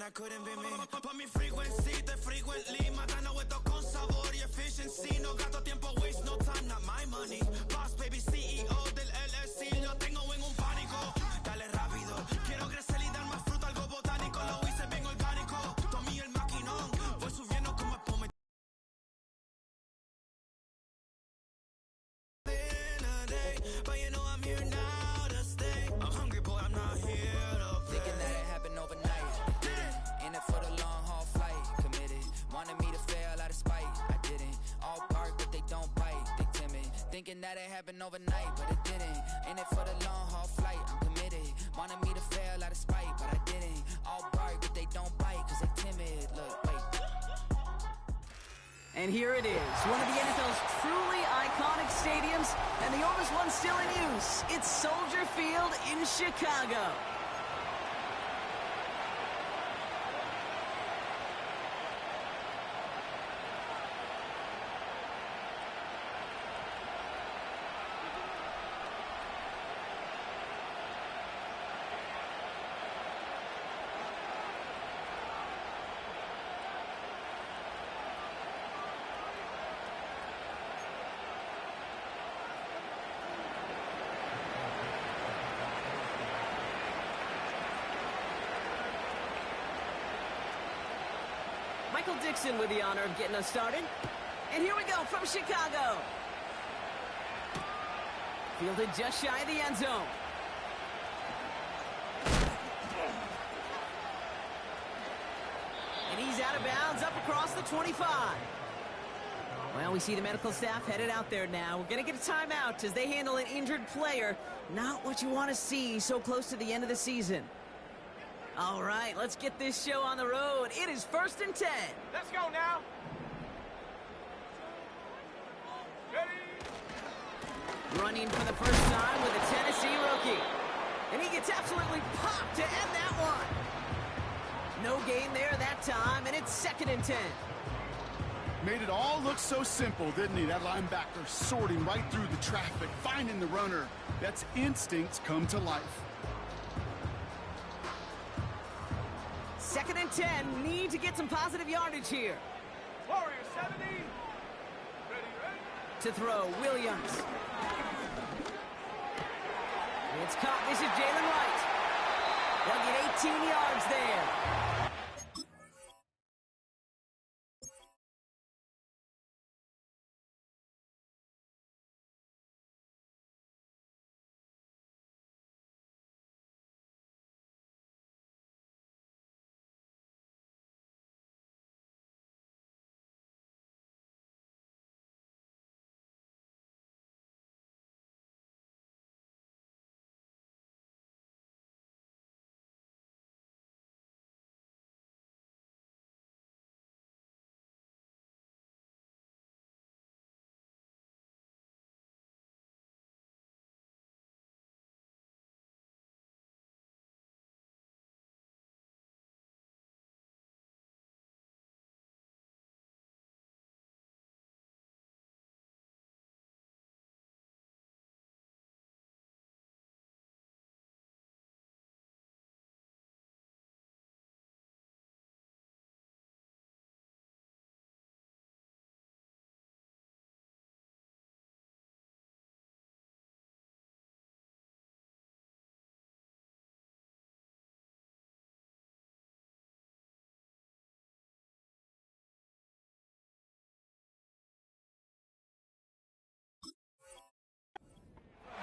that couldn't be me. Pa' mi frequency, te frequently. Matando esto con sabor y efficiency. No gasto tiempo, waste no time, not my money. Boss baby, CEO del LLC. Lo tengo en un pánico. Dale rápido, quiero crecer y dar más fruta, algo botánico. Lo hice bien orgánico. Tomé el maquinón, voy subiendo como espuma. But you know I'm here now to stay. I'm hungry, boy, I'm not here to play. Thinking that it happened overnight. Didn't. In it for the long haul flight. Committed. Wanted me to fail out of spite. I didn't. All bark, but they don't bite. They timid. Thinking that it happened overnight, but it didn't. In it for the long haul flight. I'm committed. Wanted me to fail out of spite, but I didn't. All bark, but they don't bite, cause they timid. Look, wait. And here it is, one of the NFL's truly iconic stadiums, and the oldest one still in use. It's Soldier Field in Chicago. Michael Dixon with the honor of getting us started. And here we go from Chicago. Fielded just shy of the end zone. And he's out of bounds up across the 25. Well, we see the medical staff headed out there now. We're going to get a timeout as they handle an injured player. Not what you want to see so close to the end of the season. All right, let's get this show on the road. It is 1st and 10. Let's go now. Ready? Running for the first time with a Tennessee rookie. And he gets absolutely popped to end that one. No gain there that time, and it's 2nd and 10. Made it all look so simple, didn't he? That linebacker sorting right through the traffic, finding the runner. That's instincts come to life. 2nd and 10, need to get some positive yardage here. Warrior 70. Ready, ready. To throw, Williams. It's caught. This is Jalen Wright. They'll get 18 yards there.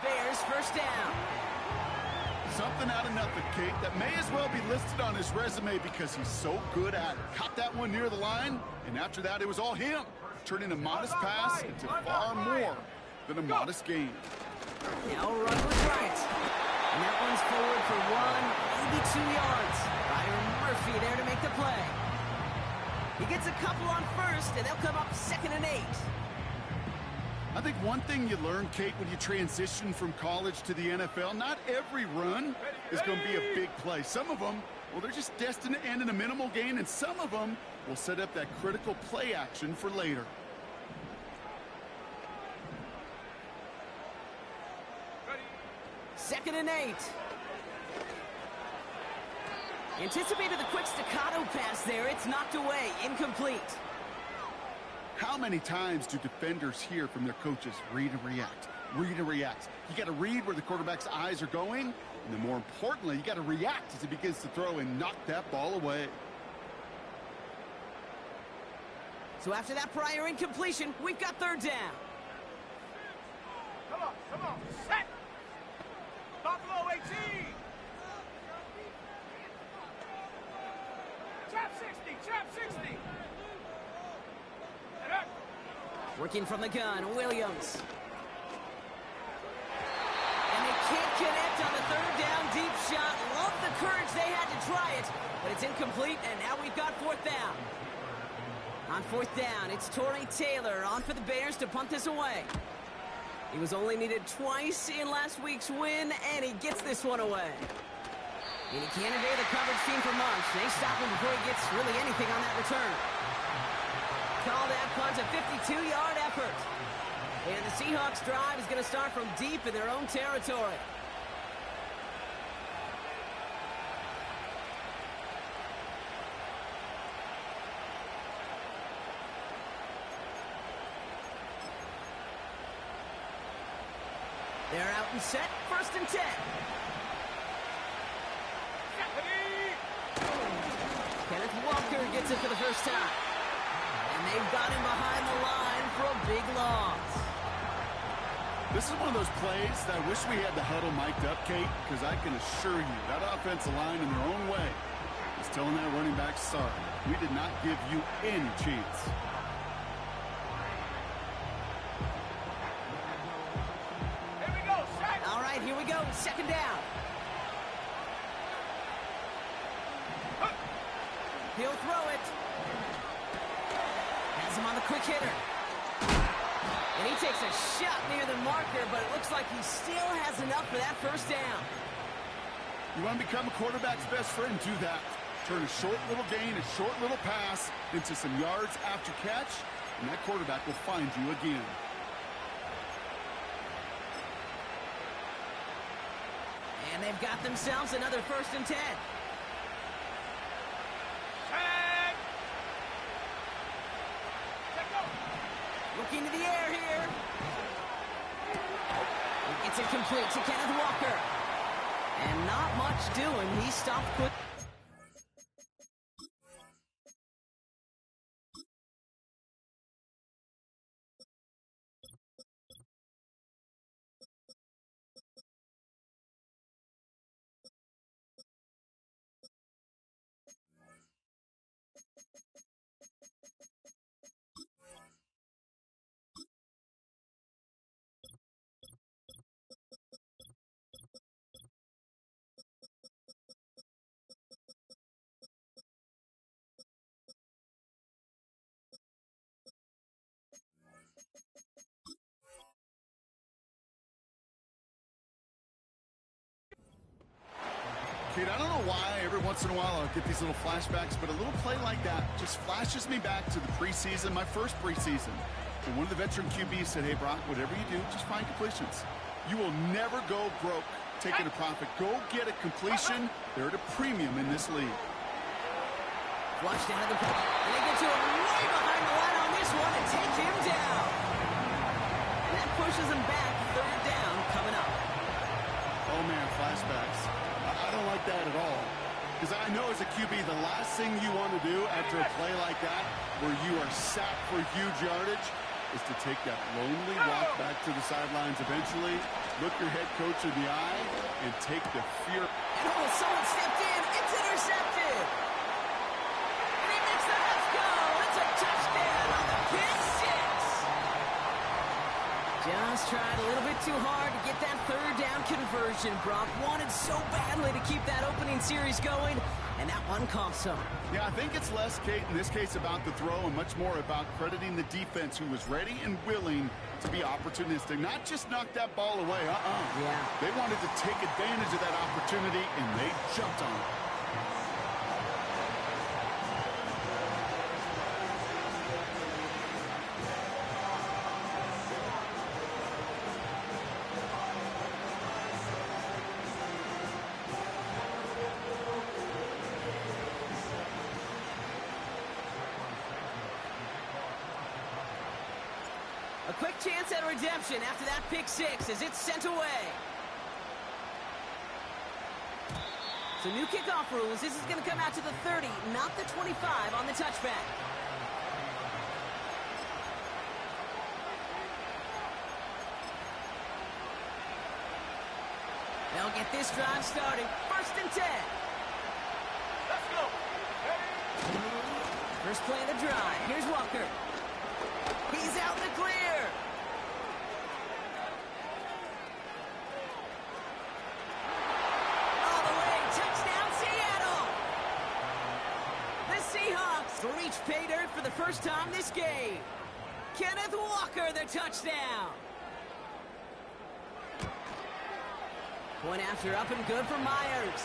Bears first down. Something out of nothing, Kate, that may as well be listed on his resume because he's so good at it. Caught that one near the line, and after that, it was all him, turning a modest pass into far more than a modest gain. Now run was right. And that one's forward for 1, maybe 2 yards. Byron Murphy there to make the play. He gets a couple on first, and they'll come up 2nd and 8. I think one thing you learn, Kate, when you transition from college to the NFL, not every run is going to be a big play. Some of them, well, they're just destined to end in a minimal gain, and some of them will set up that critical play action for later. Ready. 2nd and 8. Anticipated the quick staccato pass there. It's knocked away. Incomplete. How many times do defenders hear from their coaches, read and react, read and react? You got to read where the quarterback's eyes are going, and then more importantly, you got to react as he begins to throw and knock that ball away. So after that prior incompletion, we've got third down. Come on, set! Buffalo 18! Trap 60! Working from the gun, Williams. And they can't connect on the third down deep shot. Love the courage they had to try it, but it's incomplete, and now we've got fourth down. On fourth down, it's Torrey Taylor on for the Bears to punt this away. He was only needed twice in last week's win, and he gets this one away. And he can't evade the coverage team for much. They stop him before he gets really anything on that return. Call that punt, a 52-yard effort. And the Seahawks drive is going to start from deep in their own territory. They're out and set, 1st and 10. Kenneth Walker gets it for the first time. And they've got him behind the line for a big loss. This is one of those plays that I wish we had the huddle mic'd up, Kate, because I can assure you that offensive line in their own way is telling that running back, sorry, we did not give you any chance. All right, here we go. 2nd down. He'll throw it. Has him on the quick hitter. And he takes a shot near the marker, but it looks like he still has enough for that first down. You want to become a quarterback's best friend, do that. Turn a short little gain, a short little pass into some yards after catch, and that quarterback will find you again. And they've got themselves another 1st and 10. Looking to the air here. He gets it complete to Kenneth Walker. And not much doing. He stopped quick. Kate, I don't know why every once in a while I'll get these little flashbacks, but a little play like that just flashes me back to the preseason, my first preseason. And one of the veteran QBs said, hey, Brock, whatever you do, just find completions. You will never go broke taking a profit. Go get a completion. They're at a premium in this league. Flushed out of the pocket. And they get to him way behind the line on this one and take him down. And that pushes him back. 3rd down coming up. Oh, man, flashbacks. I don't like that at all. Because I know as a QB, the last thing you want to do after a play like that, where you are sacked for huge yardage, is to take that lonely walk back to the sidelines eventually, look your head coach in the eye, and take the fear. And someone stepped in. It's intercepted. And he makes the Let's go. It's a touchdown on the pick six. Just tried a little bit too hard to get that 3rd down conversion. Brock wanted so badly to keep that opening series going, and that one cost him. Yeah, I think it's less, Kate, in this case about the throw and much more about crediting the defense who was ready and willing to be opportunistic. Not just knock that ball away, Yeah. They wanted to take advantage of that opportunity, and they jumped on it. quick chance at redemption after that pick six as it's sent away. So new kickoff rules. This is going to come out to the 30, not the 25 on the touchback. They'll get this drive started. 1st and 10. Let's go. First play of the drive. Here's Walker. He's out in the clear. All the way. Touchdown, Seattle. The Seahawks reach pay dirt for the first time this game. Kenneth Walker, the touchdown. Point after up and good for Myers.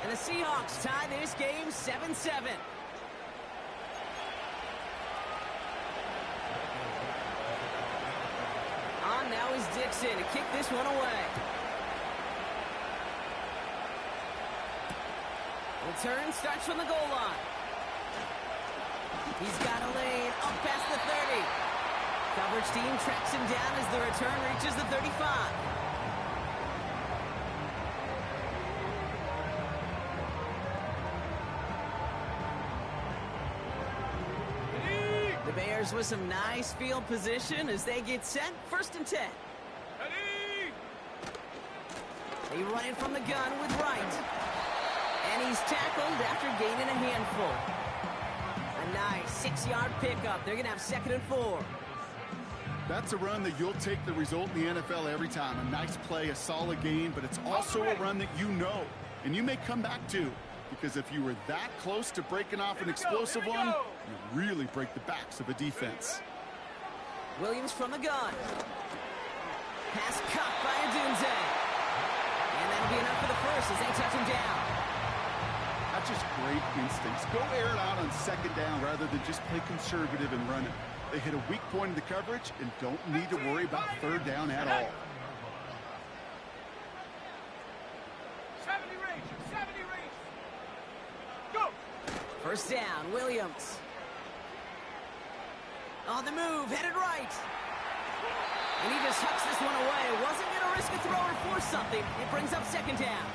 And the Seahawks tie this game 7-7. On now is Dixon to kick this one away. Return starts from the goal line. He's got a lane up past the 30. Coverage team tracks him down as the return reaches the 35. The Bears with some nice field position as they get set. 1st and 10. They run it from the gun with Wright. And he's tackled after gaining a handful. A nice 6-yard pickup. They're going to have 2nd and 4. That's a run that you'll take the result in the NFL every time. A nice play, a solid gain, but it's also a run that you know and you may come back to. Because if you were that close to breaking off an explosive one, you really break the backs of a defense. Williams from the gun. Pass caught by Adunze. And that'll be enough for the first as they touch him down. That's just great instincts. Go air it out on 2nd down rather than just play conservative and run it. They hit a weak point in the coverage and don't need to worry about 3rd down at all. 70 Rangers, 70 Rangers. Go! 1st down, Williams. On the move, headed right. And he just hucks this one away. Wasn't going to risk a throw or force something. It brings up 2nd down.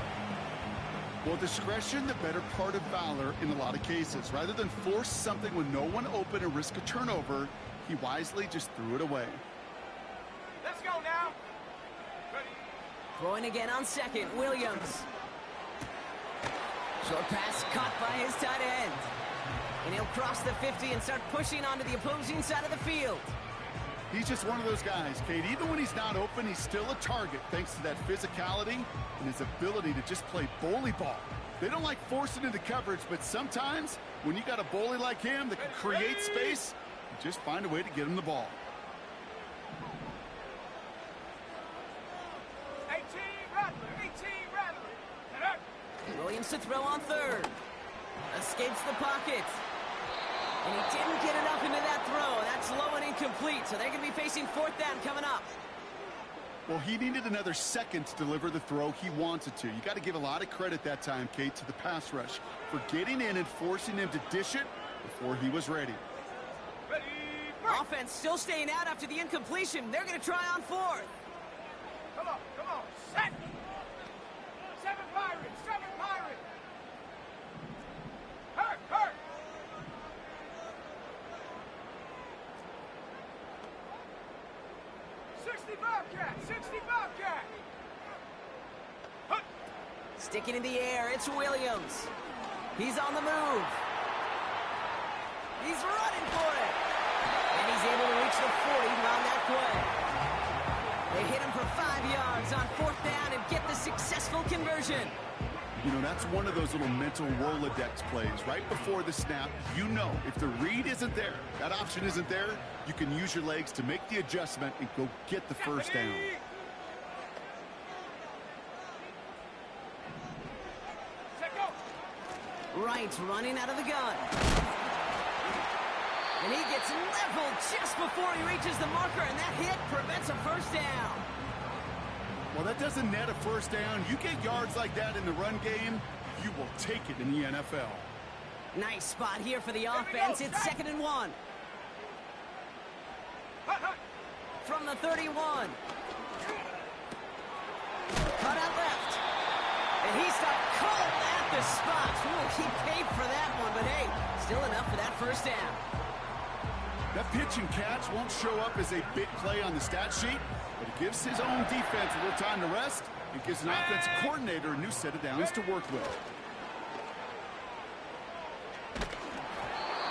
Well, discretion, the better part of valor in a lot of cases. Rather than force something with no one open and risk a turnover, he wisely just threw it away. Let's go now. Ready. Throwing again on 2nd, Williams. Short pass caught by his tight end. And he'll cross the 50 and start pushing onto the opposing side of the field. He's just one of those guys, Kate. Even when he's not open, he's still a target thanks to that physicality and his ability to just play bully ball. They don't like forcing into coverage, but sometimes when you got a bully like him that can create space, you just find a way to get him the ball. 18 Rattler, 18 Rattler. Williams to throw on 3rd. Escapes the pocket. And he didn't get enough into that throw. That's low and incomplete, so they're going to be facing 4th down coming up. Well, he needed another 2nd to deliver the throw he wanted to. You got to give a lot of credit that time, Kate, to the pass rush for getting in and forcing him to dish it before he was ready. Ready. Offense still staying out after the incompletion. They're going to try on 4th. Come on, come on. Set. 7 Pirates, 7 Pirates. Hurt, hurt. 60 Bobcat, 60 Bobcat. Hut. Sticking in the air, it's Williams. He's on the move. He's running for it. And he's able to reach the 40 on that play. They hit him for 5 yards on 4th down and get the successful conversion. You know, that's one of those little mental Rolodex plays. Right before the snap, you know if the read isn't there, that option isn't there, you can use your legs to make the adjustment and go get the 1st down. Wright's running out of the gun. And he gets leveled just before he reaches the marker, and that hit prevents a 1st down. Well, that doesn't net a 1st down. You get yards like that in the run game, you will take it in the NFL. Nice spot here for the offense. It's 2nd and 1. Hut, hut. from the 31. Cut out left. And he stopped cold at the spot. Ooh, he paid for that one, but hey, still enough for that first down. That pitch and catch won't show up as a big play on the stat sheet, but it gives his own defense a little time to rest and gives an offensive coordinator a new set of downs to work with.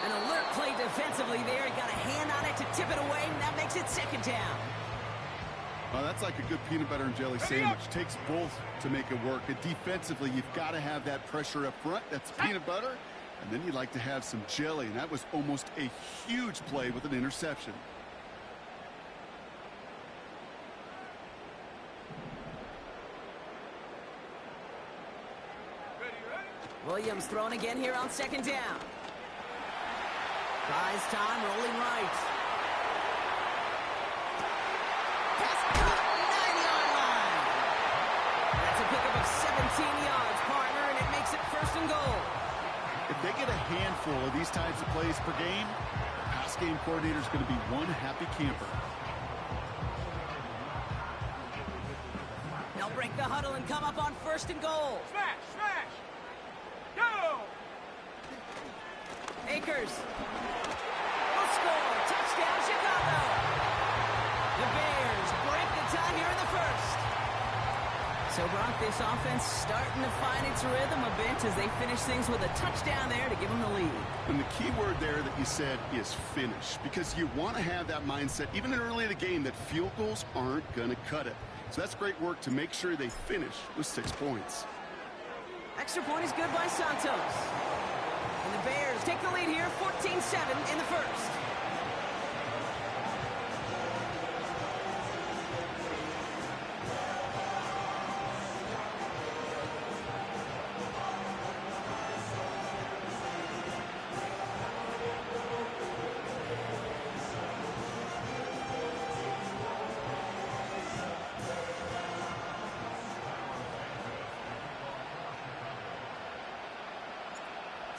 An alert play defensively there. He got a hand on it to tip it away, and that makes it second down. Well, that's like a good peanut butter and jelly sandwich. Takes both to make it work. And defensively, you've got to have that pressure up front. That's peanut butter. And then you'd like to have some jelly. And that was almost a huge play with an interception. Williams thrown again here on second down. Buys time, rolling right. Pass caught, 9-yard line. That's a pickup of 17 yards, partner, and it makes it first and goal. If they get a handful of these types of plays per game, the pass game coordinator is going to be one happy camper. They'll break the huddle and come up on first and goal. Smash, smash. Go! Akers will score. Touchdown, Chicago. The Bears break the tie here in the first. So, Brock, this offense starting to find its rhythm a bit as they finish things with a touchdown there to give them the lead. And the key word there that you said is finish, because you want to have that mindset, even early in the game, that field goals aren't going to cut it. So that's great work to make sure they finish with 6 points. Extra point is good by Santos. And the Bears take the lead here, 14-7 in the first.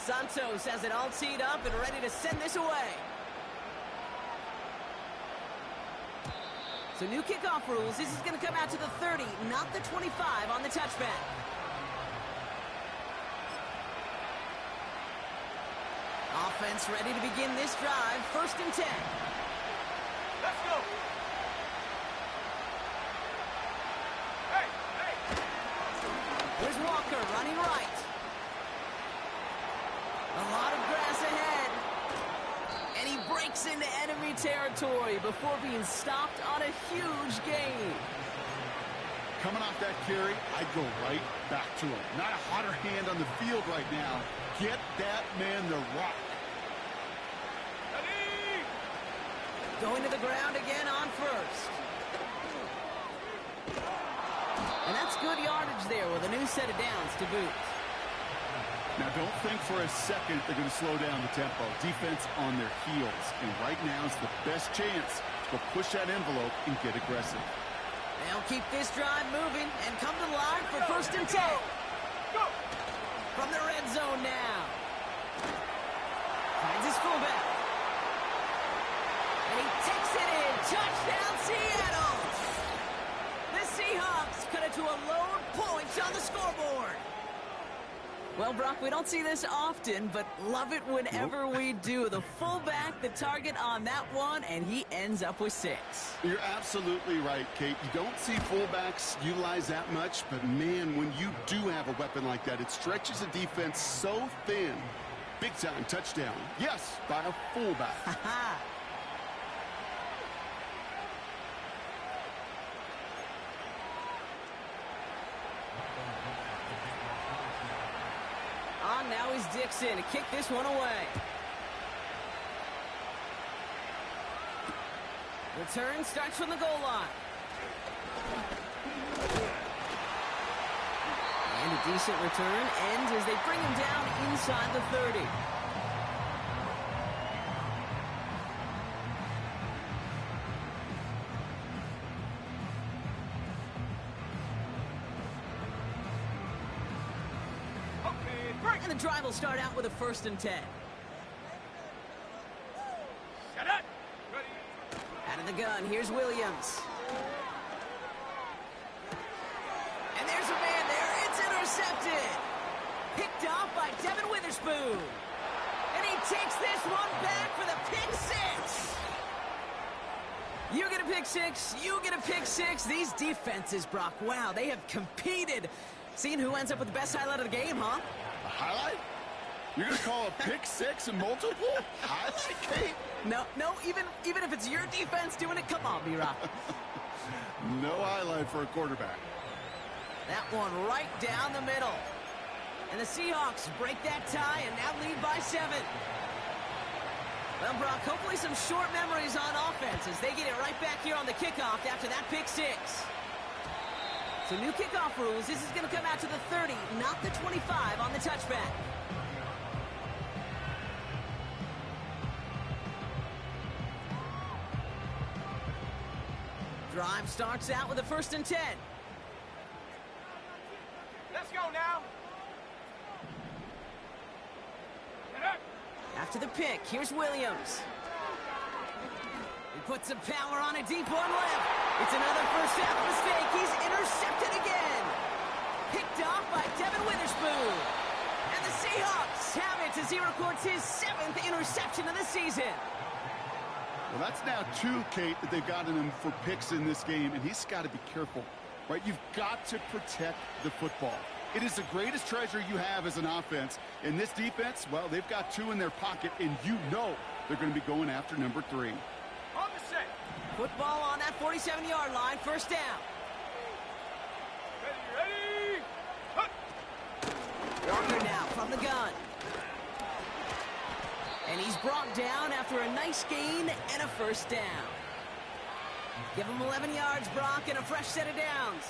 Santos has it all teed up and ready to send this away. So new kickoff rules. This is going to come out to the 30, not the 25 on the touchback. Offense ready to begin this drive. First and 10. Let's go. Hey, hey. Here's Walker running right. A lot of grass ahead. And he breaks into enemy territory before being stopped on a huge gain. Coming off that carry, I'd go right back to him. Not a hotter hand on the field right now. Get that man the rock. Ready? Going to the ground again on first. And that's good yardage there with a new set of downs to boot. Now, don't think for a second they're going to slow down the tempo. Defense on their heels. And right now is the best chance to go push that envelope and get aggressive. They'll keep this drive moving and come to line for first and 10. Go! From the red zone now. Finds his fullback. And he takes it in. Touchdown, Seattle! The Seahawks cut it to a load points on the scoreboard. Well, Brock, we don't see this often, but love it whenever we do. The fullback, the target on that one, and he ends up with 6. You're absolutely right, Kate. You don't see fullbacks utilize that much, but man, when you do have a weapon like that, it stretches the defense so thin. Big time touchdown. Yes, by a fullback. Now is Dixon to kick this one away. Return starts from the goal line. And a decent return ends as they bring him down inside the 30. And the drive will start out with a first and 10. Set it. Ready. Out of the gun, here's Williams. And there's a man there. It's intercepted. Picked off by Devin Witherspoon. And he takes this one back for the pick six. You get a pick six, you get a pick six. These defenses, Brock, wow, they have competed. Seeing who ends up with the best highlight of the game, huh? A highlight? You're going to call a pick six and multiple? Highlight, Kate? No, even if it's your defense doing it, come on, B-Rock. No highlight for a quarterback. That one right down the middle. And the Seahawks break that tie and now lead by 7. Well, Brock, hopefully some short memories on offense as they get it right back here on the kickoff after that pick six. So new kickoff rules. This is going to come out to the 30, not the 25 on the touchback. Drive starts out with a 1st and 10. Let's go now. After the pick, here's Williams. He puts some power on it, deep one left. It's another first half mistake. He's intercepted again. Picked off by Devin Witherspoon. And the Seahawks have it as he records his 7th interception of the season. Well, that's now 2, Kate, that they've gotten him for picks in this game, and he's got to be careful, right? You've got to protect the football. It is the greatest treasure you have as an offense. In this defense, well, they've got 2 in their pocket, and you know they're going to be going after number 3. On the set. Football on that 47-yard line, 1st down. Ready. Walker now from the gun. And he's brought down after a nice gain and a 1st down. Give him 11 yards, Brock, and a fresh set of downs.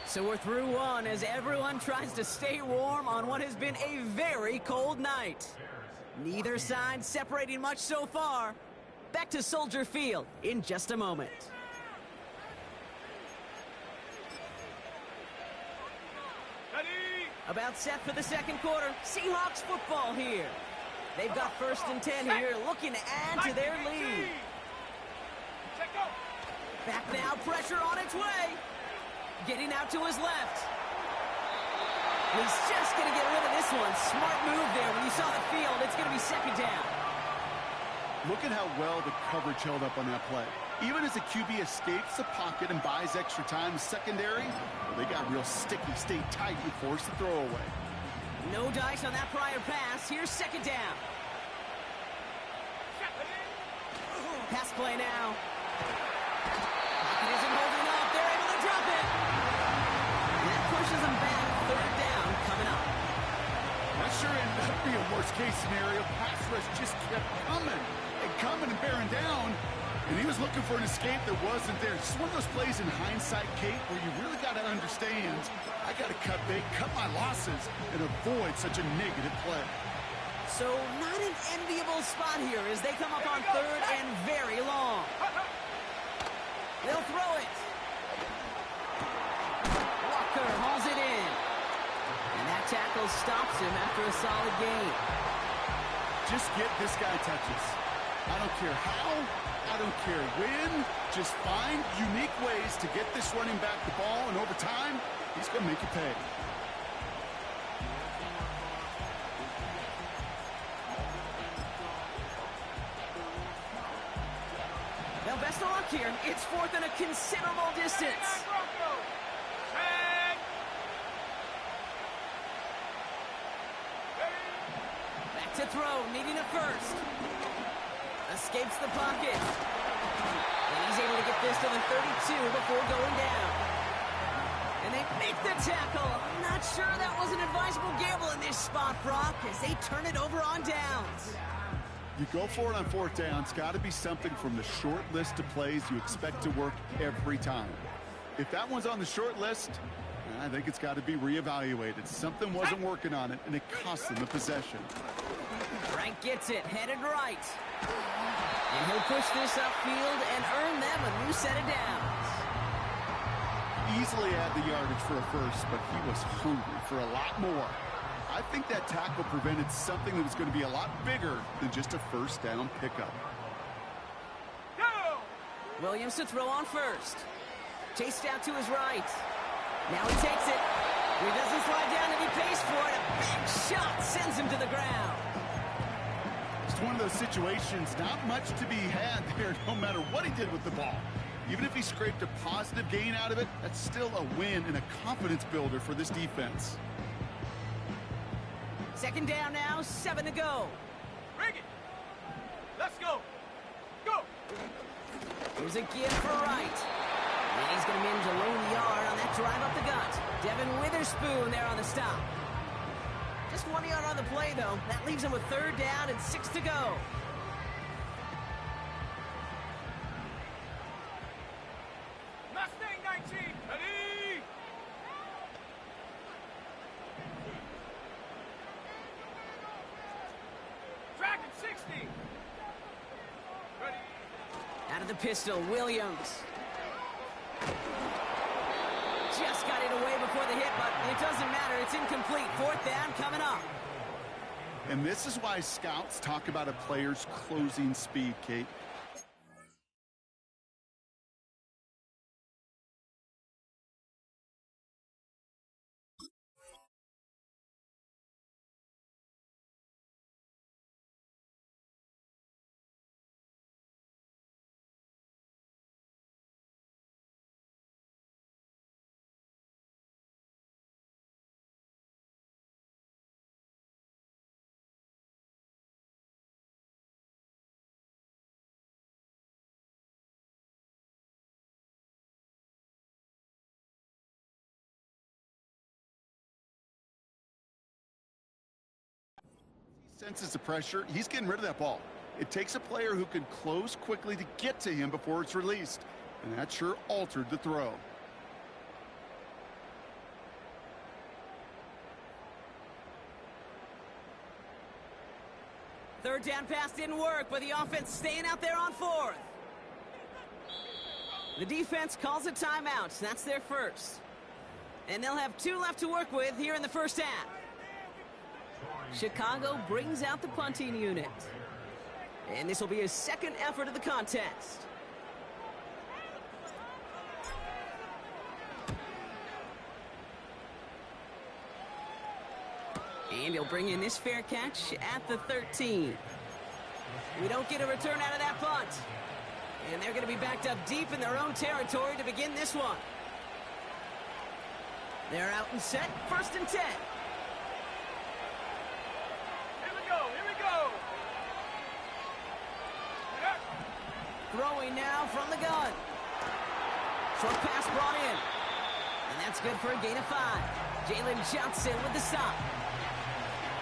So we're through one as everyone tries to stay warm on what has been a very cold night. Neither side separating much so far. Back to Soldier Field in just a moment. About set for the 2nd quarter. Seahawks football here. They've got 1st and 10 here, looking to add to their lead. Back now, pressure on its way. Getting out to his left. He's just going to get rid of this one. Smart move there. When you saw the field, it's going to be 2nd down. Look at how well the coverage held up on that play. Even as the QB escapes the pocket and buys extra time, secondary, well, they got real sticky, stayed tight, and forced the throw away. No dice on that prior pass. Here's 2nd down. Pass play now. Pocket isn't holding up. They're able to drop it. And that pushes them back. 3rd down coming up. That sure ended up being a worst-case scenario. Pass rush just kept coming and bearing down. And he was looking for an escape that wasn't there. It's one of those plays in hindsight, Kate, where you really got to understand, I got to cut bait, cut my losses, and avoid such a negative play. So not an enviable spot here as they come up on 3rd and very long. They'll throw it. Walker hauls it in. And that tackle stops him after a solid gain. Just get this guy touches. I don't care how, I don't care when. Just find unique ways to get this running back the ball, and over time, he's going to make you pay. Now, best of luck here. It's 4th and a considerable distance. Back to throw, needing a 1st. Escapes the pocket. And he's able to get this to the 32 before going down. And they make the tackle. I'm not sure that was an advisable gamble in this spot, Brock, as they turn it over on downs. You go for it on 4th down. It's got to be something from the short list of plays you expect to work every time. If that one's on the short list, I think it's got to be reevaluated. Something wasn't working on it, and it cost them the possession. Frank gets it, headed right. And he'll push this upfield and earn them a new set of downs. Easily had the yardage for a 1st, but he was hungry for a lot more. I think that tackle prevented something that was going to be a lot bigger than just a first down pickup. Go! Williams to throw on first. Chased out to his right. Now he takes it. He doesn't slide down and he pays for it. A big shot sends him to the ground. It's one of those situations, not much to be had there no matter what he did with the ball. Even if he scraped a positive gain out of it, that's still a win and a confidence builder for this defense. Second down now, 7 to go. Bring it! Let's go! Go! Here's a give for Wright. And he's going to manage a lone yard on that drive up the gut. Devin Witherspoon there on the stop. Just 1 yard on the play, though. That leaves him with third down and 6 to go. Mustang 19, ready! Dragon 60! Ready! Out of the pistol, Williams. Just got it away before the hit, but it doesn't matter. It's incomplete. Fourth down coming up. And this is why scouts talk about a player's closing speed, Kate. Senses the pressure. He's getting rid of that ball. It takes a player who can close quickly to get to him before it's released. And that sure altered the throw. Third down pass didn't work, but the offense staying out there on fourth. The defense calls a timeout. That's their first. And they'll have 2 left to work with here in the first half. Chicago brings out the punting unit. And this will be his second effort of the contest. And he'll bring in this fair catch at the 13. We don't get a return out of that punt. And they're going to be backed up deep in their own territory to begin this one. They're out and set, 1st and 10. Here we go! Throwing now from the gun. Short pass brought in. And that's good for a gain of 5. Jalen Johnson with the stop.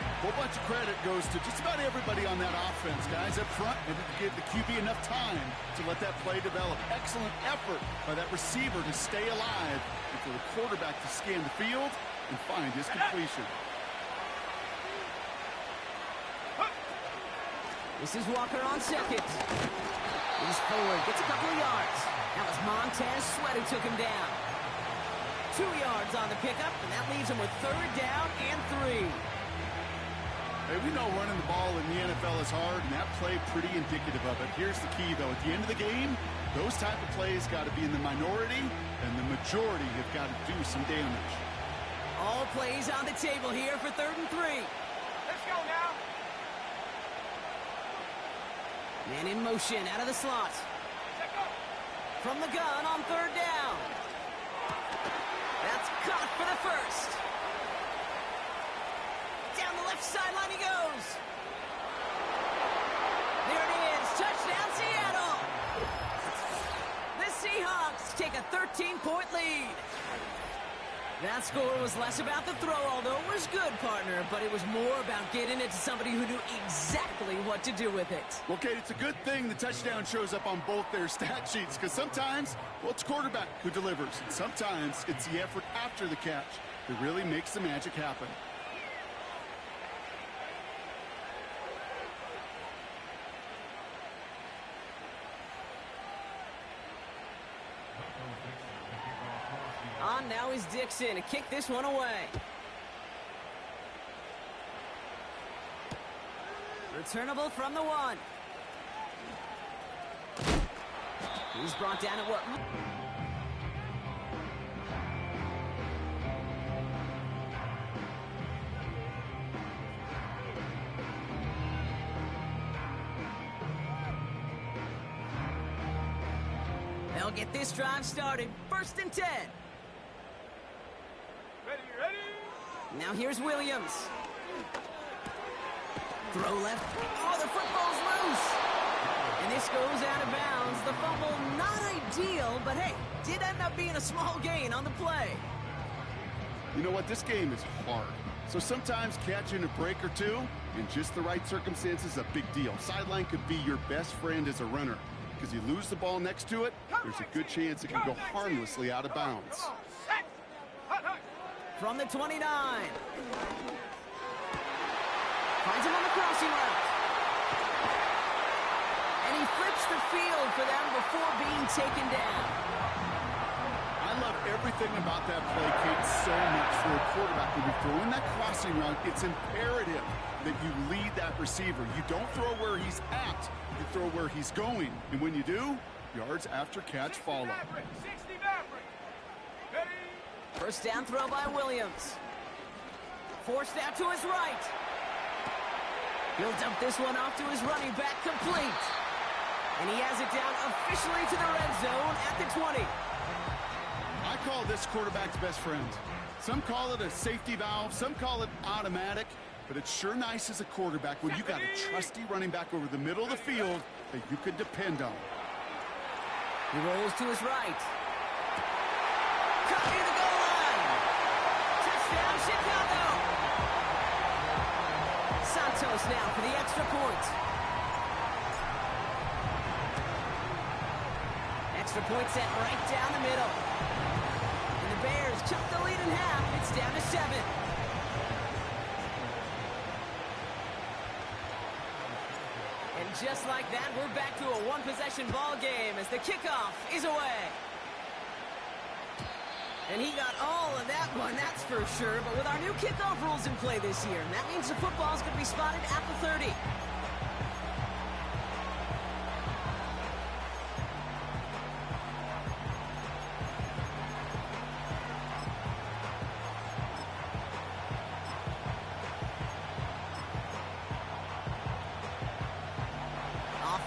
A whole bunch of credit goes to just about everybody on that offense, guys. Up front, they didn't give the QB enough time to let that play develop. Excellent effort by that receiver to stay alive and for the quarterback to scan the field and find his completion. This is Walker on second. He's forward, gets a couple of yards. That was Montez Sweat who took him down. 2 yards on the pickup, and that leaves him with third down and 3. Hey, we know running the ball in the NFL is hard, and that play pretty indicative of it. Here's the key, though. At the end of the game, those type of plays got to be in the minority, and the majority have got to do some damage. All plays on the table here for 3rd and 3. Let's go now! Man in motion out of the slot. Check up! From the gun on 3rd down. That's caught for the first. Down the left sideline he goes. There it is. Touchdown, Seattle. The Seahawks take a 13-point lead. That score was less about the throw, although it was good, partner, but it was more about getting it to somebody who knew exactly what to do with it. Well, Kate, it's a good thing the touchdown shows up on both their stat sheets, because sometimes, well, it's quarterback who delivers, and sometimes it's the effort after the catch that really makes the magic happen. On now is Dixon to kick this one away. Returnable from the 1. He's brought down at what? They'll get this drive started. 1st and 10. Ready. Now here's Williams. Throw left. Oh, the football's loose. And this goes out of bounds. The fumble, not ideal, but hey, did end up being a small gain on the play. You know what? This game is hard. So sometimes catching a break or two in just the right circumstances is a big deal. Sideline could be your best friend as a runner, because you lose the ball next to it, there's a good chance it can go harmlessly out of bounds. Set. Hut. From the 29. Finds him on the crossing route. And he flips the field for them before being taken down. I love everything about that play, Kate, so much for a quarterback. When you throw in that crossing route, it's imperative that you lead that receiver. You don't throw where he's at, you throw where he's going. And when you do, yards after catch follow. 60 Maverick. Ready. 1st down throw by Williams. Forced out to his right. He'll dump this one off to his running back, complete. And he has it down officially to the red zone at the 20. I call this quarterback's best friend. Some call it a safety valve, some call it automatic, but it's sure nice as a quarterback when you got a trusty running back over the middle of the field that you can depend on. He rolls to his right. Cut near the goal line. Touchdown, Chicago. Santos now for the extra point. Extra point set right down the middle. And the Bears chunk the lead in half. It's down to 7. And just like that, we're back to a one-possession ball game as the kickoff is away. And he got all of that one, that's for sure. But with our new kickoff rules in play this year, that means the football's going to be spotted at the 30.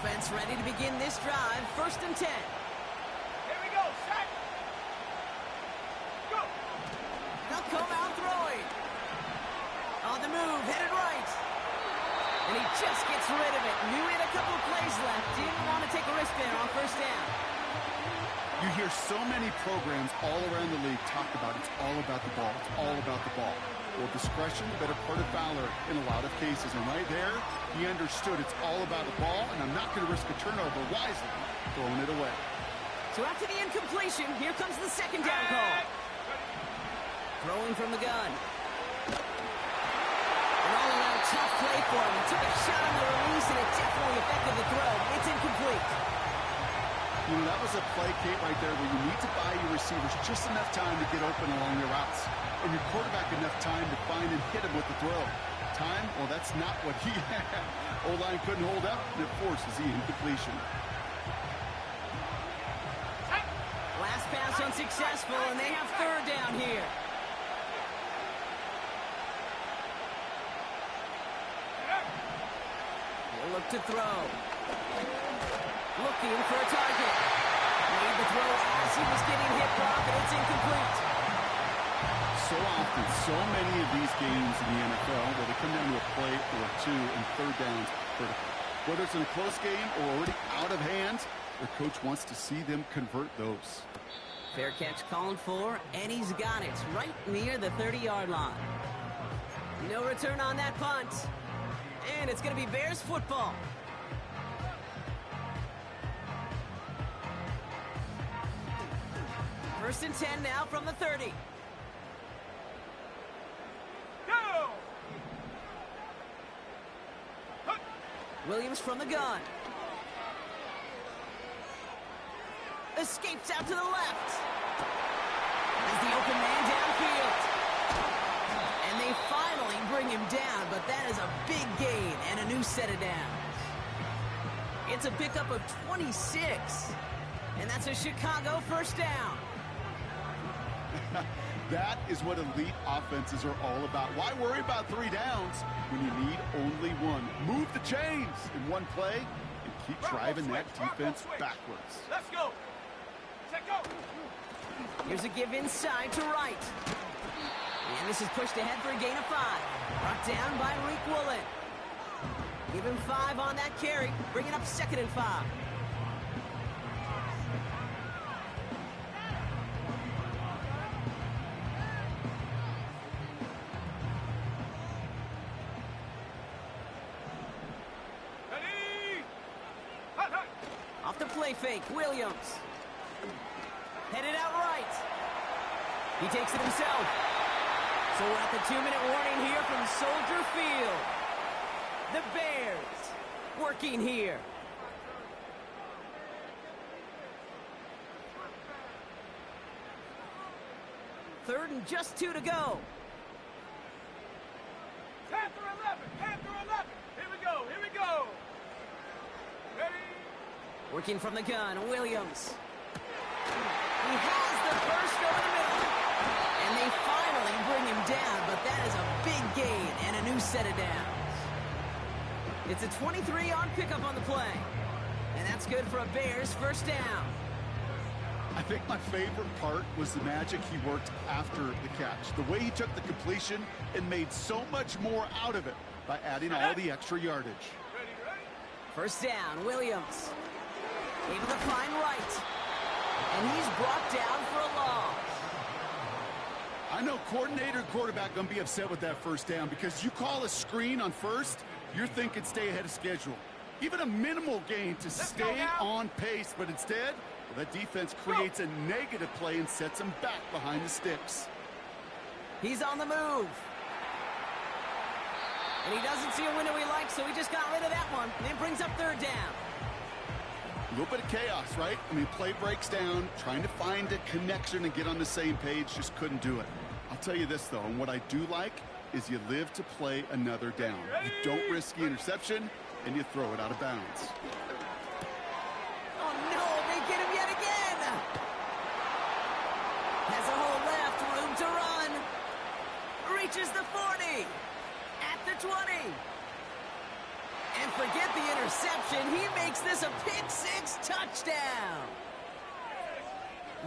Offense ready to begin this drive. 1st and 10. Here we go. Set. Go. They'll come out throwing. On the move, headed right. And he just gets rid of it. Knew he had a couple plays left. Didn't want to take a risk there on 1st down. You hear so many programs all around the league talk about it's all about the ball. It's all about the ball. Well, discretion, the better part of valor in a lot of cases. And right there, he understood it's all about the ball, and I'm not going to risk a turnover wisely, throwing it away. So after the incompletion, here comes the 2nd down call. Throwing from the gun. And all around tough play for him. He took a shot on the release, and it definitely affected the throw. It's incomplete. You know, that was a play, Kate, right there where you need to buy your receivers just enough time to get open along their routes. And your quarterback enough time to find and hit him with the throw. Time? Well, that's not what he had. O-line couldn't hold up, and it forces the incompletion. Last pass unsuccessful, and they have 3rd down here. He'll look to throw. Looking for a target. Made the throw as he was getting hit, Brock, and it's incomplete. So often, so many of these games in the NFL where they come down to a play or two and 3rd downs critical. Whether it's in a close game or already out of hand, the coach wants to see them convert those. Fair catch called for, and he's got it right near the 30-yard line. No return on that punt. And it's going to be Bears football. First and 10 now from the 30. Go. Williams from the gun. Escapes out to the left. Has the open man downfield. And they finally bring him down, but that is a big gain and a new set of downs. It's a pickup of 26. And that's a Chicago first down. That is what elite offenses are all about. Why worry about 3 downs when you need only one? Move the chains in one play and keep driving that defense backwards. Let's go. Check go. Here's a give inside to right. And this is pushed ahead for a gain of 5. Brought down by Reek Woolen. Give him 5 on that carry. Bring it up 2nd and 5. Off the play fake, Williams. Headed out right. He takes it himself. So we're at the 2-minute warning here from Soldier Field. The Bears working here. Third and just 2 to go. Panther 11, Panther 11. Here we go, here we go. Ready? Working from the gun, Williams. He has the first over the middle. And they finally bring him down, but that is a big gain and a new set of downs. It's a 23-yard pickup on the play. And that's good for a Bears first down. I think my favorite part was the magic he worked after the catch. The way he took the completion and made so much more out of it by adding all the extra yardage. Ready, ready? First down, Williams. Able to find right. And he's brought down for a loss. I know coordinator and quarterback going to be upset with that first down because you call a screen on first, you're thinking stay ahead of schedule. Even a minimal gain to stay on pace, but instead, well, that defense creates a negative play and sets them back behind the sticks. He's on the move. And he doesn't see a window he likes, so he just got rid of that one. And it brings up third down. A little bit of chaos, right? I mean, play breaks down, trying to find a connection and get on the same page, just couldn't do it. I'll tell you this, though, and what I do like is you live to play another down. You don't risk the interception, and you throw it out of bounds. Oh, no, they get him yet again. Has a hole left, room to run. Reaches the 40. At the 20. And forget the interception. He makes this a pick-6 touchdown.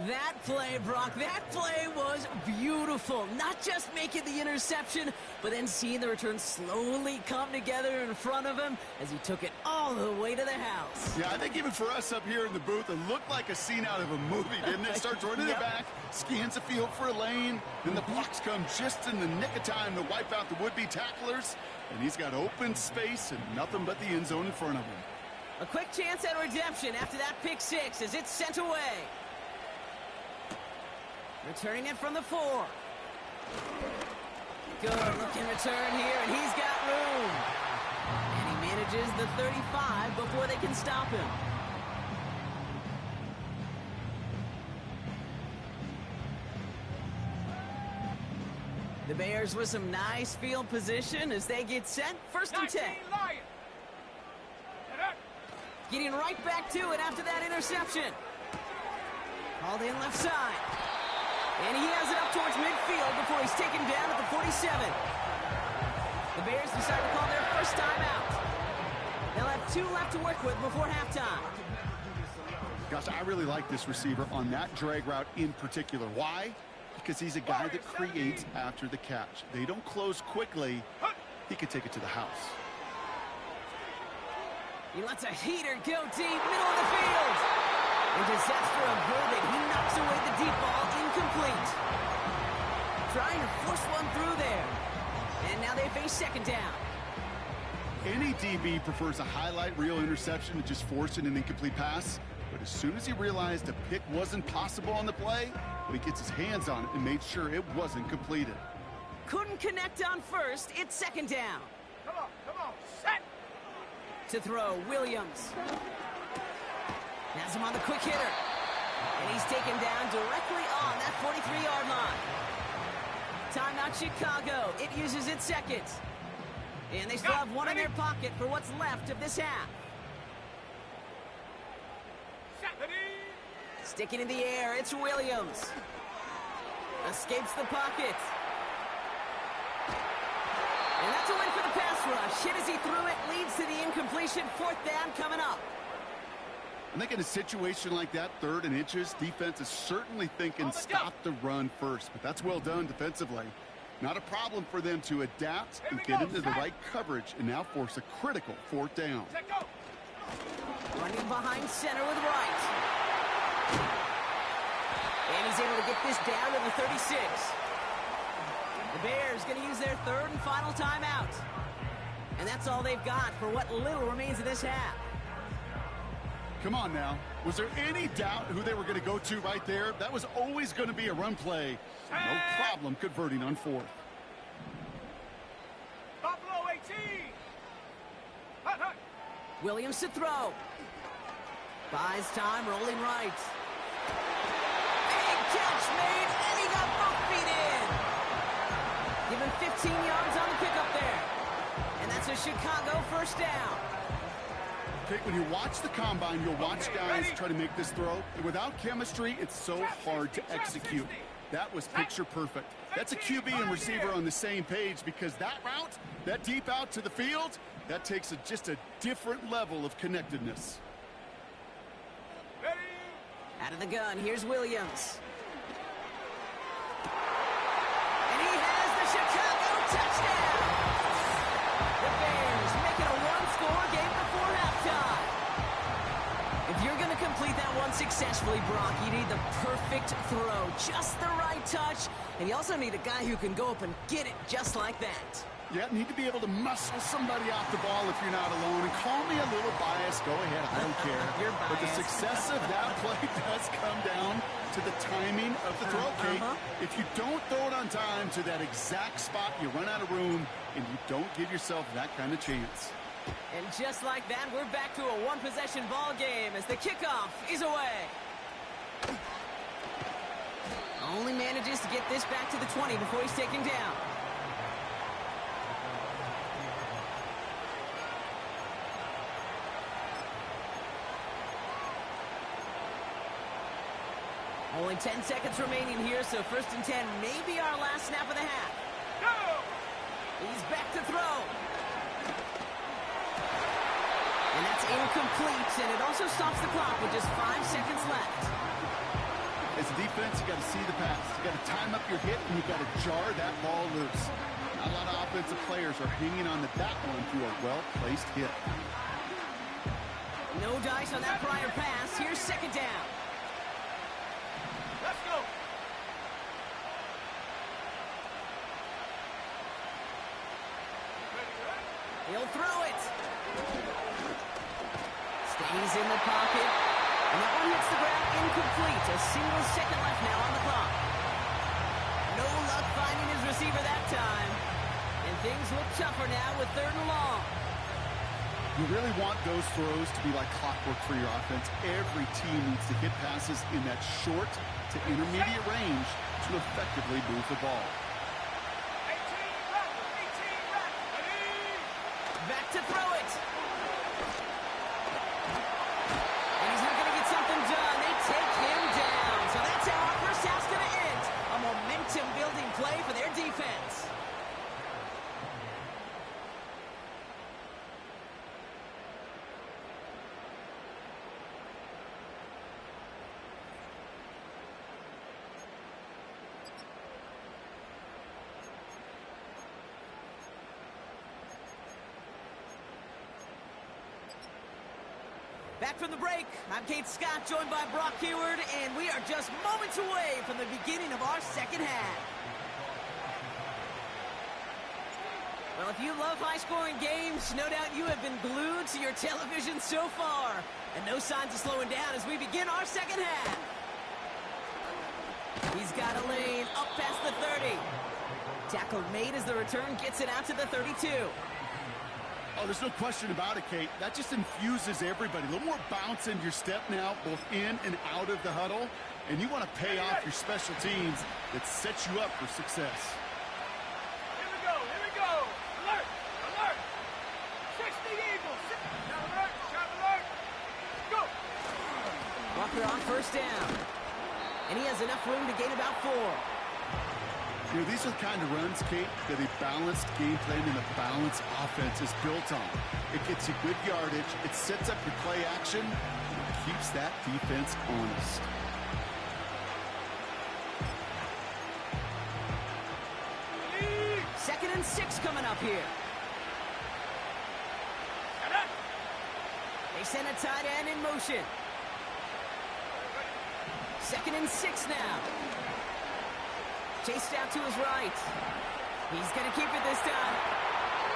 That play, Brock, that play was beautiful. Not just making the interception, but then seeing the return slowly come together in front of him as he took it all the way to the house. Yeah, I think even for us up here in the booth, it looked like a scene out of a movie, didn't it? Starts running the back, scans the field for a lane, then the blocks come just in the nick of time to wipe out the would-be tacklers, and he's got open space and nothing but the end zone in front of him. A quick chance at redemption after that pick-6 as it's sent away. Returning it from the 4. Good looking return here, and he's got room. And he manages the 35 before they can stop him. The Bears with some nice field position as they get set. First and 10. Getting right back to it after that interception. Called in left side. And he has it up towards midfield before he's taken down at the 47. The Bears decide to call their first time out. They'll have 2 left to work with before halftime. Gosh, I really like this receiver on that drag route in particular. Why? Because he's a guy that creates after the catch. They don't close quickly. He could take it to the house. He lets a heater go deep, middle of the field. And disaster averted. He knocks away the deep ball, incomplete. Trying to force one through there. And now they face second down. Any DB prefers a highlight reel interception to just forcing an incomplete pass. But as soon as he realized a pick wasn't possible on the play, well, he gets his hands on it and made sure it wasn't completed. Couldn't connect on first. It's second down. Come on, set. To throw, Williams. Has him on the quick hitter. And he's taken down directly on that 43-yard line. Timeout Chicago. It uses its second. And they still have one in their pocket for what's left of this half. Sticking in the air, it's Williams. Escapes the pocket. And that's a win for the pass rush. Hit as he threw it, leads to the incompletion. 4th down coming up. I think in a situation like that, 3rd and inches, defense is certainly thinking stop the run first. But that's well done defensively. Not a problem for them to adapt and get into the right coverage and now force a critical 4th down. Running behind center with Wright. And he's able to get this down to the 36. The Bears going to use their 3rd and final timeout. And that's all they've got for what little remains of this half. Come on now. Was there any doubt who they were going to go to right there? That was always going to be a run play. No problem converting on 4th. Buffalo 18. Hut, hut. Williams to throw. Buys time, rolling right. Big catch made, and he got both feet in. Give him 15 yards on the pickup there. And that's a Chicago 1st down. Okay, when you watch the combine, you'll watch guys try to make this throw. And without chemistry, it's so hard to execute. That was picture perfect. That's a QB and receiver on the same page because that route, that deep out to the field, that takes just a different level of connectedness. Out of the gun, here's Williams. And he has the Chicago touchdown! The Bears make it a one-score game before halftime. If you're going to complete that one successfully, Brock, you need the perfect throw, just the right touch, and you also need a guy who can go up and get it just like that. Yeah, need to be able to muscle somebody off the ball if you're not alone. And call me a little biased. Go ahead, I don't care. You're biased. But the success of that play does come down to the timing of the throw, Kate. If you don't throw it on time to that exact spot, you run out of room, and you don't give yourself that kind of chance. And just like that, we're back to a one-possession ball game as the kickoff is away. Only manages to get this back to the 20 before he's taken down. Only 10 seconds remaining here, so 1st and 10 may be our last snap of the half. Go! He's back to throw. And that's incomplete, and it also stops the clock with just 5 seconds left. As a defense, you got to see the pass. You got to time up your hit, and you got to jar that ball loose. Not a lot of offensive players are hanging on to that one through a well-placed hit. No dice on that prior pass. Here's 2nd down. Let's go. He'll throw it. Stays in the pocket. And that one hits the ground incomplete. A single second left now on the clock. No luck finding his receiver that time. And things look tougher now with 3rd and long. You really want those throws to be like clockwork for your offense. Every team needs to hit passes in that short to intermediate range to effectively move the ball. 18 back, 18 back. Ready? Back to throw it. And he's not going to get something done. They take him down. So that's how our first half's going to end. A momentum-building play for their defense. Back from the break, I'm Kate Scott, joined by Brock Hayward, and we are just moments away from the beginning of our second half. Well, if you love high-scoring games, no doubt you have been glued to your television so far. And no signs of slowing down as we begin our second half. He's got a lane up past the 30. Tackle made as the return gets it out to the 32. Oh, there's no question about it, Kate. That just infuses everybody. A little more bounce in your step now, both in and out of the huddle. And you want to pay off your special teams that sets you up for success. Here we go, here we go. Alert, alert. Walker on first down. And he has enough room to gain about 4. You know, these are the kind of runs, Kate, that a balanced game plan and a balanced offense is built on. It gets you good yardage, it sets up your play action, and it keeps that defense honest. Second and 6 coming up here. They send a tight end in motion. Second and 6 now. Chased out to his right. He's going to keep it this time.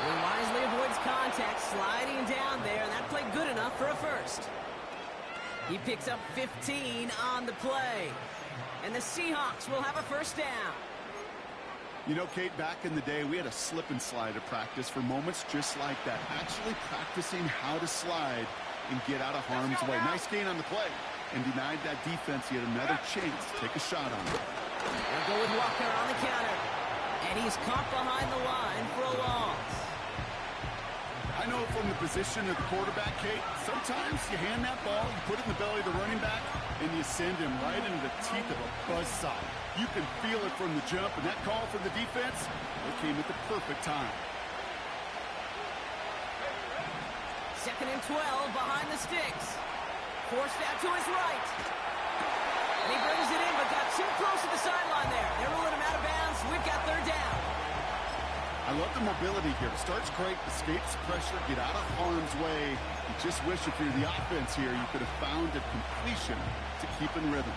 He wisely avoids contact, sliding down there, and that played good enough for a first. He picks up 15 on the play. And the Seahawks will have a first down. You know, Kate, back in the day, we had a slip and slide at practice for moments just like that. Actually practicing how to slide and get out of harm's way. Nice gain on the play. And denied that defense yet another chance to take a shot on it. They'll go with Walker on the counter. And he's caught behind the line for a loss. I know from the position of the quarterback, Kate, sometimes you hand that ball, you put it in the belly of the running back, and you send him right into the teeth of a buzzsaw. You can feel it from the jump, and that call from the defense, it came at the perfect time. Second and 12 behind the sticks. Forced out to his right. And he brings it in, but got too close to the sideline there. They're ruling him out of bounds. We've got third down. I love the mobility here. Starts great, escapes pressure, get out of harm's way. You just wish if you're the offense here, you could have found a completion to keep in rhythm.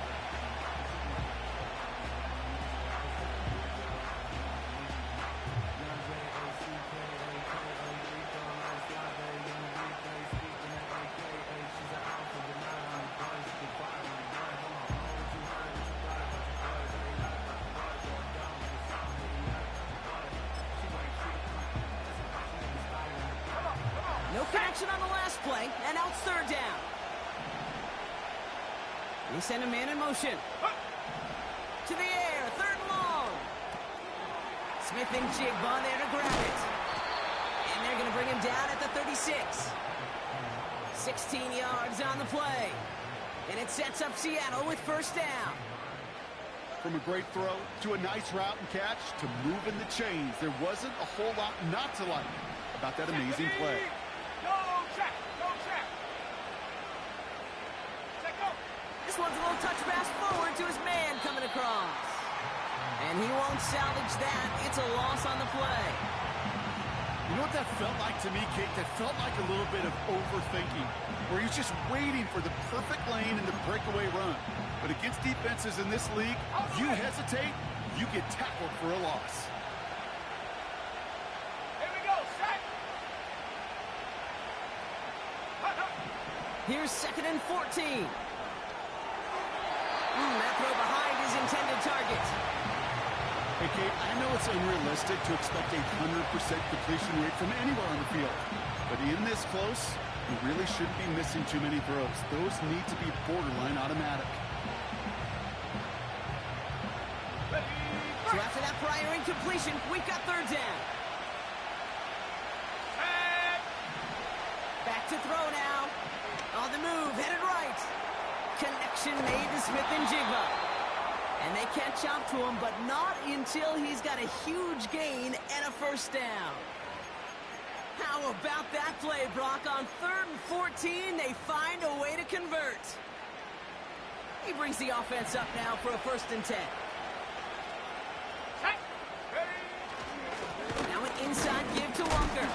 No connection on the last play, and now it's third down. They send a man in motion. To the air, third and long. Smith and Jigba there to grab it. And they're going to bring him down at the 36. 16 yards on the play. And it sets up Seattle with first down. From a great throw to a nice route and catch to moving the chains, there wasn't a whole lot not to like about that amazing play. This one's a little touch pass forward to his man coming across. And he won't salvage that. It's a loss on the play. You know what that felt like to me, Kate? That felt like a little bit of overthinking, where he's just waiting for the perfect lane and the breakaway run. But against defenses in this league, you hesitate, you get tackled for a loss. Here we go, set. Here's second and 14. That throw behind his intended target. Hey, Kate, I know it's unrealistic to expect a 100% completion rate from anywhere on the field. But in this close, you really shouldn't be missing too many throws. Those need to be borderline automatic. So after that prior incompletion, we've got third down. Back to throw now. On the move, headed right. Connection made to Smith and Jigba. And they catch up to him, but not until he's got a huge gain and a first down. How about that play, Brock? On third and 14, they find a way to convert. He brings the offense up now for a first and 10. Now an inside give to Walker.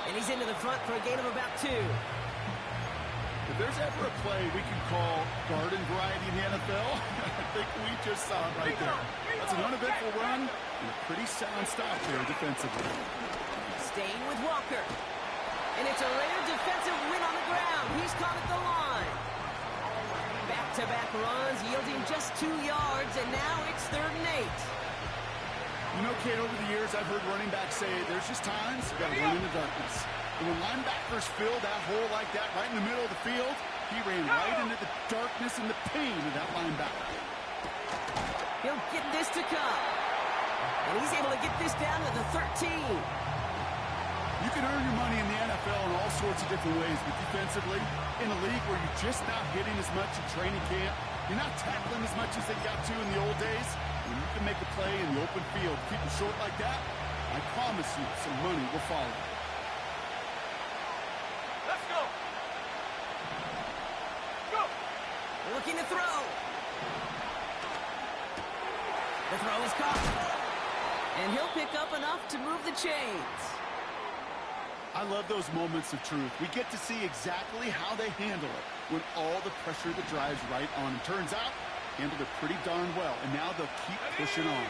And he's into the front for a gain of about 2. If there's ever a play we can call garden variety in the NFL, I think we just saw it right there. That's an uneventful run and a pretty sound stop there defensively. Staying with Walker. And it's a rare defensive win on the ground. He's caught at the line. Back-to-back runs yielding just 2 yards, and now it's third and 8. You know, Kate, over the years, I've heard running backs say there's just times you got to run in the darkness. And when linebackers fill that hole like that right in the middle of the field, he ran right into the darkness and the pain of that linebacker. He'll get this to come. And he's able to get this down to the 13. You can earn your money in the NFL in all sorts of different ways, but defensively, in a league where you're just not hitting as much in training camp, you're not tackling as much as they got to in the old days, when you can make a play in the open field, keep it short like that, I promise you some money will follow. Let's go. Go. Looking to throw. The throw is caught. And he'll pick up enough to move the chains. I love those moments of truth. We get to see exactly how they handle it when all the pressure that drives right on. And turns out, handled it pretty darn well. And now they'll keep pushing on.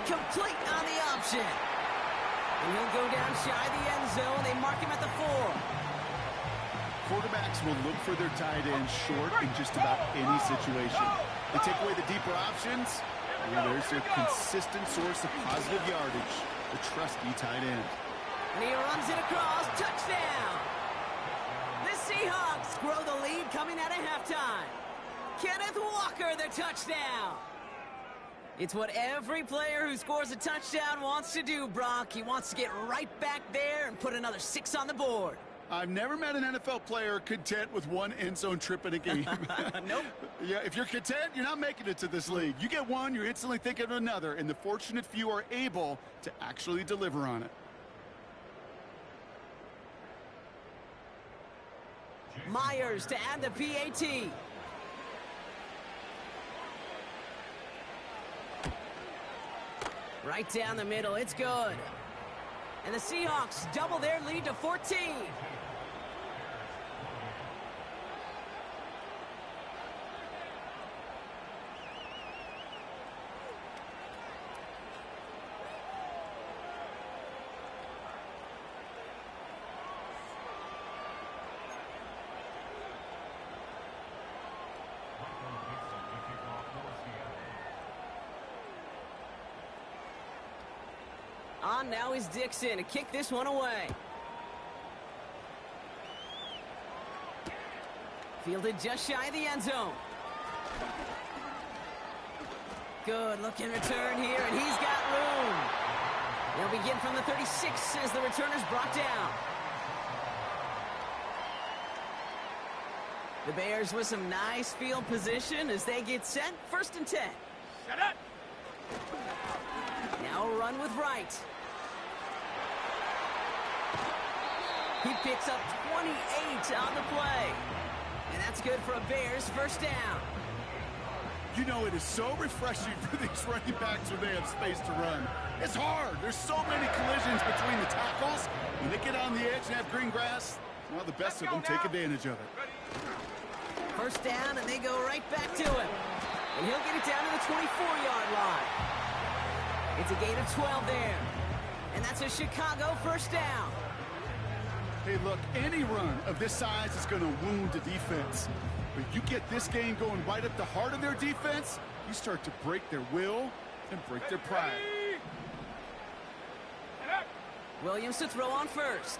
Complete on the option. And he'll go down shy of the end zone. They mark him at the 4. Quarterbacks will look for their tight end short in just about any situation. They take away the deeper options, and there's a consistent source of positive yardage, the trusty tight end. And he runs it across. Touchdown! The Seahawks grow the lead coming out of halftime. Kenneth Walker, the touchdown! It's what every player who scores a touchdown wants to do, Brock. He wants to get right back there and put another 6 on the board. I've never met an NFL player content with one end zone trip in a game. Nope. Yeah, if you're content, you're not making it to this league. You get one, you're instantly thinking of another, and the fortunate few are able to actually deliver on it. Myers to add the PAT. Right down the middle, it's good. And the Seahawks double their lead to 14. On now is Dixon to kick this one away. Fielded just shy of the end zone. Good looking return here, and he's got room. They'll begin from the 36 as the returner's brought down. The Bears with some nice field position as they get set. 1st and 10. Shut up. Now a run with Wright. He picks up 28 on the play. And that's good for a Bears 1st down. You know, it is so refreshing for these running backs when they have space to run. It's hard. There's so many collisions between the tackles. When they get on the edge and have green grass, well, the best of them take advantage of it. 1st down, and they go right back to him. And he'll get it down to the 24-yard line. It's a gain of 12 there. And that's a Chicago 1st down. Hey, look, any run of this size is going to wound the defense. But you get this game going right at the heart of their defense, you start to break their will and break their pride. Williams to throw on 1st.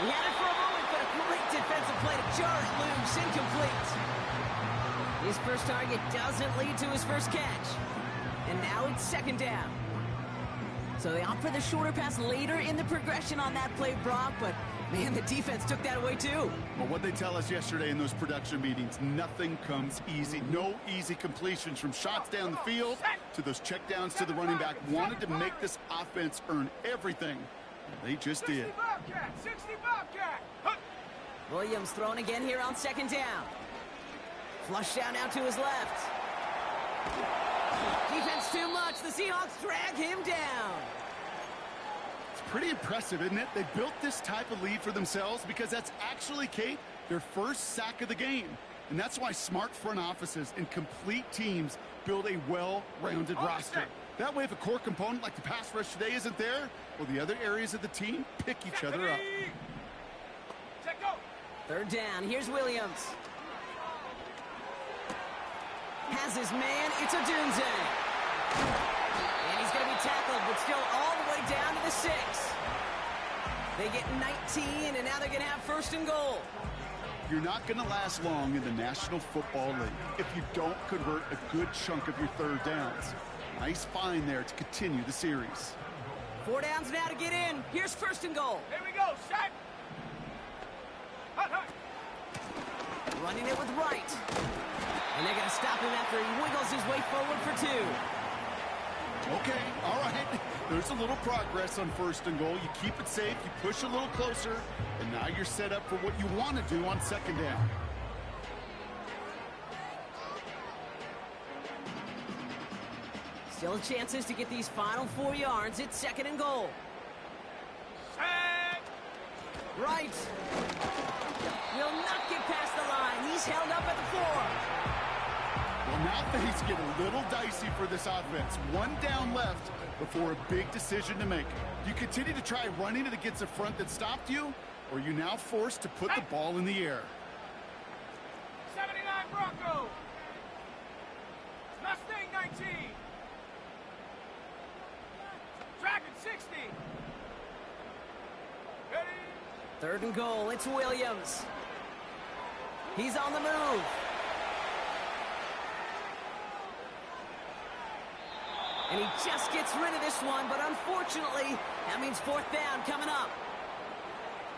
He had it for a moment, but a great defensive play to jar it loose. Incomplete. His first target doesn't lead to his first catch. And now it's 2nd down. So they opt for the shorter pass later in the progression on that play, Brock, but man, the defense took that away too. Well, what they tell us yesterday in those production meetings, nothing comes easy. No easy completions from shots down the field to those checkdowns to the running back. Wanted to make this offense earn everything. They just did. 60 Bobcat, 60 Bobcat. Williams thrown again here on 2nd down. Flush down now to his left. Defense too much. The Seahawks drag him down. It's pretty impressive, isn't it? They built this type of lead for themselves because that's actually, Kate, their first sack of the game. And that's why smart front offices and complete teams build a well-rounded roster. That way, if a core component like the pass rush today isn't there, well, the other areas of the team pick each other up. 3rd down. Here's Williams. Has his man. It's a Dunze. And he's going to be tackled, but still all the way down to the 6. They get 19, and now they're going to have 1st and goal. You're not going to last long in the National Football League if you don't convert a good chunk of your third downs. Nice find there to continue the series. 4 downs now to get in. Here's first and goal. Here we go, set. Hut, hut. Running it with right. And they're going to stop him after he wiggles his way forward for 2. Okay, all right. There's a little progress on first and goal. You keep it safe, you push a little closer, and now you're set up for what you want to do on second down. Still chances to get these final 4 yards. It's second and goal. Set. Right. Will not get past the line. He's held up at the 4. Well, now things get a little dicey for this offense. 1 down left before a big decision to make. Do you continue to try running it against a front that stopped you, or are you now forced to put the ball in the air? 79 Bronco. Mustang 19. Dragon 60. Ready. Third and goal. It's Williams. He's on the move. And he just gets rid of this one, but unfortunately, that means 4th down coming up.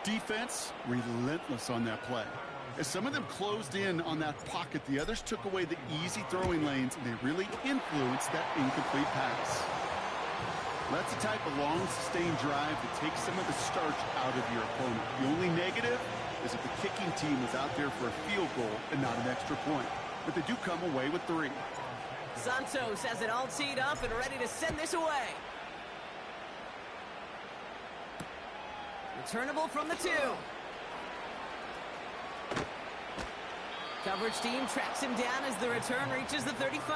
Defense, relentless on that play. As some of them closed in on that pocket, the others took away the easy throwing lanes, and they really influenced that incomplete pass. That's the type of long, sustained drive that takes some of the starch out of your opponent. The only negative is if the kicking team was out there for a field goal and not an extra point. But they do come away with 3. Santos has it all teed up and ready to send this away. Returnable from the 2. Coverage team tracks him down as the return reaches the 35.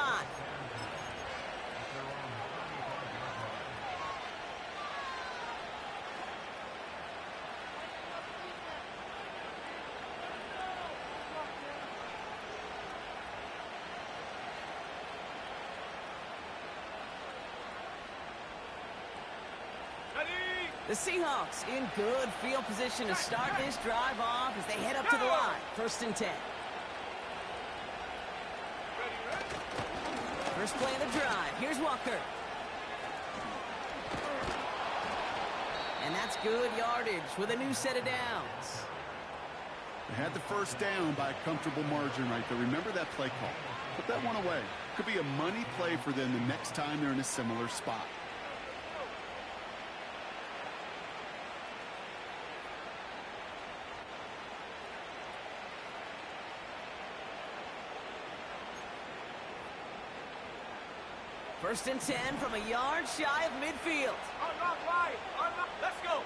The Seahawks in good field position to start this drive off as they head up to the line. 1st and 10. First play of the drive. Here's Walker. And that's good yardage with a new set of downs. They had the first down by a comfortable margin right there. Remember that play call. Put that one away. Could be a money play for them the next time they're in a similar spot. First and 10 from a yard shy of midfield. Unlock wide. Unlock. Let's go.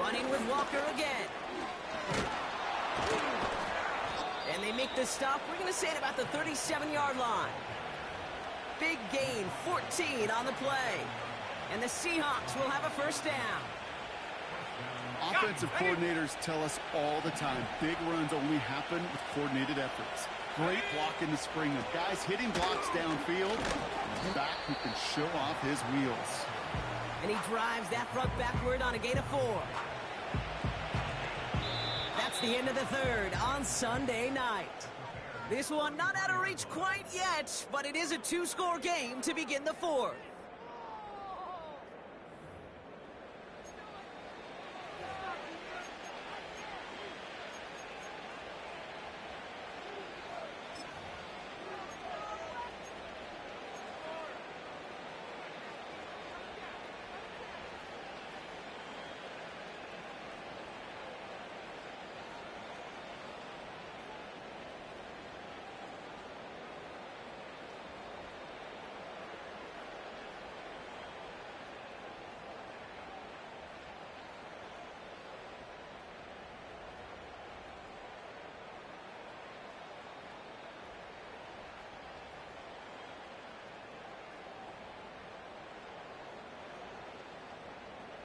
Running with Walker again. And they make the stop. We're going to say at about the 37-yard line. Big gain, 14 on the play. And the Seahawks will have a first down. Offensive coordinators tell us all the time, big runs only happen with coordinated efforts. Great block in the spring of guys hitting blocks downfield. And back who can show off his wheels. And he drives that front backward on a gain of 4. That's the end of the 3rd on Sunday night. This one not out of reach quite yet, but it is a 2-score game to begin the 4th.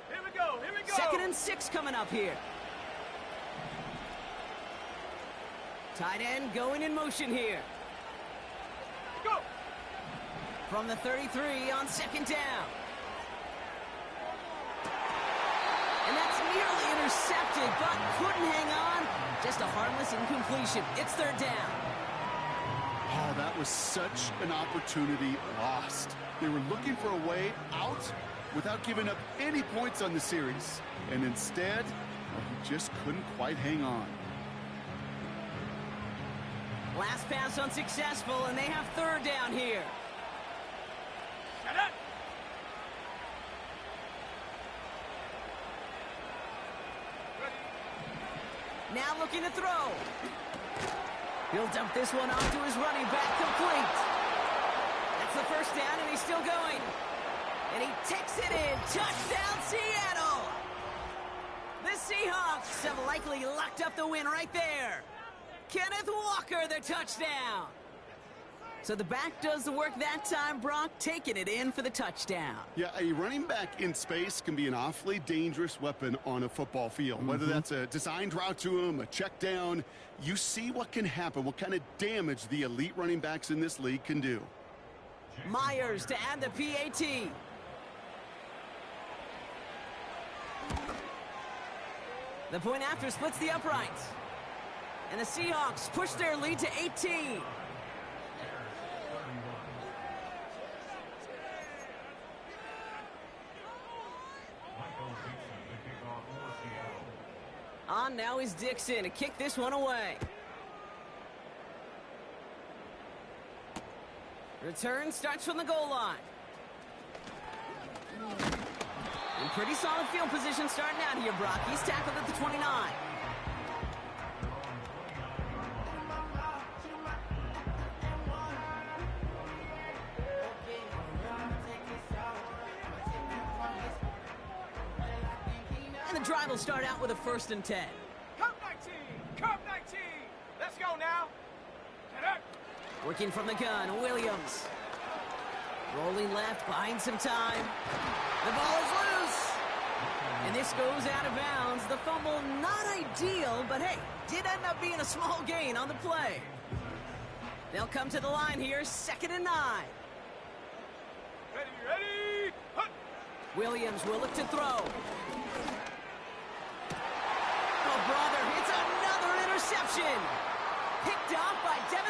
Here we go. 2nd and 6 coming up here. Tight end going in motion here. Go. From the 33 on 2nd down. And that's nearly intercepted, but couldn't hang on. Just a harmless incompletion. It's third down. Oh, that was such an opportunity lost. They were looking for a way out without giving up any points on the series. And instead, well, he just couldn't quite hang on. Last pass unsuccessful, and they have third down here. Shut up! Now looking to throw. He'll dump this one off to his running back, complete. That's the first down, and he's still going. And he takes it in. Touchdown, Seattle! The Seahawks have likely locked up the win right there. Kenneth Walker, the touchdown. So the back does the work that time, Brock, taking it in for the touchdown. Yeah, a running back in space can be an awfully dangerous weapon on a football field. Whether that's a designed route to him, a check down, you see what can happen, what kind of damage the elite running backs in this league can do. Myers to add the PAT. The point after splits the uprights. And the Seahawks push their lead to 18. On now is Dixon to kick this one away. Return starts from the goal line. In pretty solid field position starting out here, Brock. He's tackled at the 29. And the drive will start out with a 1st and 10. Cup 19! Cup 19! Let's go now! Get up! Working from the gun, Williams. Rolling left, buying some time. The ball is loose. And this goes out of bounds. The fumble, not ideal, but hey, did end up being a small gain on the play. They'll come to the line here, 2nd and 9. Ready, ready! Hunt. Williams will look to throw. Oh, brother, it's another interception. Picked off by Devin